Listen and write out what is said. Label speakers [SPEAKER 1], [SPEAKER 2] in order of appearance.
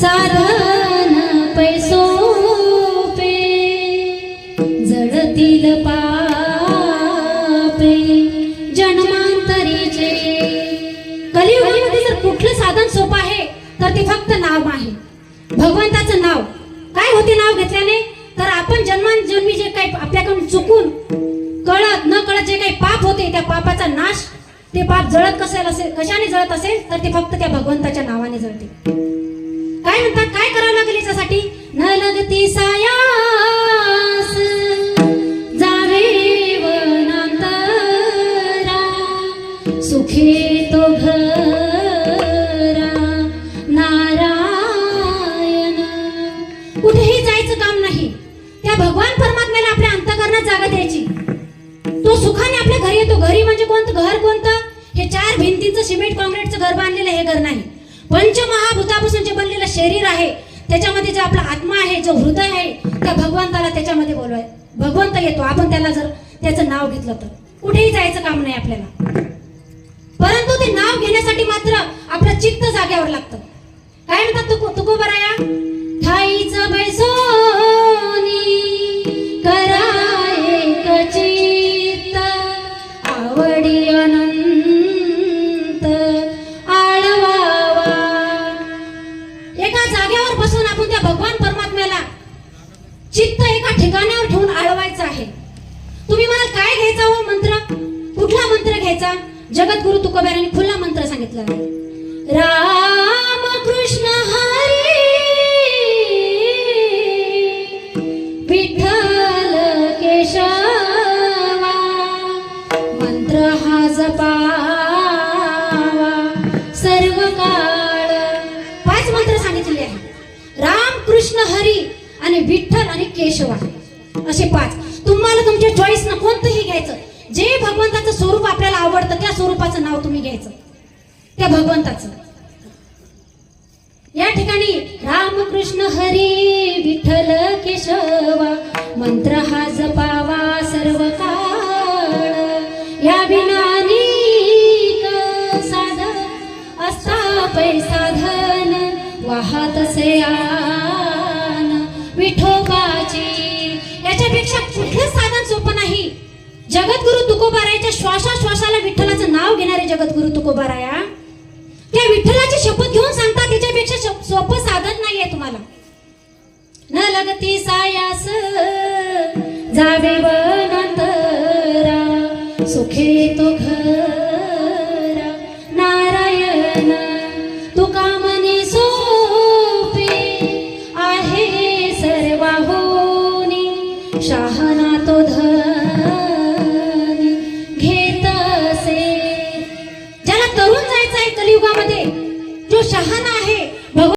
[SPEAKER 1] साधन पैसो पे जळतील पापे जन्मांतरीचे। कलियुगामध्ये जर कुठलं साधन सोपं आहे तर ते फक्त नाव आहे, भगवंताचं नाव। काय होते नाव घेतल्याने? तर आपण जन्मांजन्मी जे काही आपल्याकडून चुकून कळत न कळत जे काही पाप होते त्या पापाचा नाश, ते पाप जळत कशाने जळत असेल तर ते फक्त त्या भगवंताच्या नावाने जळते। काय म्हणतात, काय करावं लागेल याच्यासाठी? न लगती सायास जावे वनांतरा सुखे तो घरा नारायण। कुठेही जायचं काम नाही, त्या भगवान परमात्म्याला आपल्या अंतःकरणात जागा द्यायची। तो सुखाने आपल्या घरी येतो। घरी म्हणजे कोणतं घर? कोणतं? हे 4 भिंतींचं सिमेंट काँक्रीटचं घर बांधलेलं हे घर नाही, पंचमहाभूतापासून जे बनलेलं शरीर आहे, त्याच्यामध्ये जे आपला आत्मा आहे, जो हृदय आहे, त्या भगवंताला त्याच्यामध्ये बोलवाय भगवंत येतो। आपण त्याला जर त्याचं नाव घेतलं तर कुठेही जायचं काम नाही आपल्याला। परंतु ते नाव घेण्यासाठी मात्र आपलं चित्त जाग्यावर लागतं। काय म्हणतात तुकोबराया? ठाईचं बैसोनी कराय कचित आवडी अनंत आळवावा। एका जागेवर बसून आपण त्या भगवान परमात्म्याला चित्त एका ठिकाणावर ठेवून आळवायचं आहे। तुम्ही मला काय घ्यायचा हो मंत्र? कुठला मंत्र घ्यायचा? जगद्गुरु तुकोबारायांनी खुला मंत्र सांगितला आहे, राम कृष्ण हरी विठ्ठल केशवा मंत्र हा जपावा सर्व काळ। 5 मंत्र सांगितलेले आहे, राम कृष्ण हरी आणि विठ्ठल आणि केशवा असे 5। तुम्हाला तुमच्या चॉईसनं कोणतंही घ्यायचं, जे भगवंताचं स्वरूप आपल्याला आवडतं त्या स्वरूपाचं नाव तुम्ही घ्यायचं, त्या भगवंताचं। या ठिकाणी राम कृष्ण हरी विठ्ठल केशवा मंत्र हा जपावा सर्व काळ। या विनानिक साधन असता पैसाधन वाहत से आन विठोबाची। याच्यापेक्षा कुठलं साधन सोपं नाही। जगद्गुरु तुकोबारायाच्या श्वासाश्वासाला विठ्ठलाचं नाव घेणारे जगद्गुरु तुकोबाराया त्या विठ्ठलाची शपथ घेऊन सांगतात, त्याच्यापेक्षा सोपं साधन नाहीये तुम्हाला। न लगती सायास जावे वनांतरा सुखे तो घरा नारायण। तुका मनी सोपे आहे सर्वाहोनी शहाणा तो धनी घेत असे। ज्याला तरुण जायचं आहे कलियुगामध्ये, जो शहाणा आहे,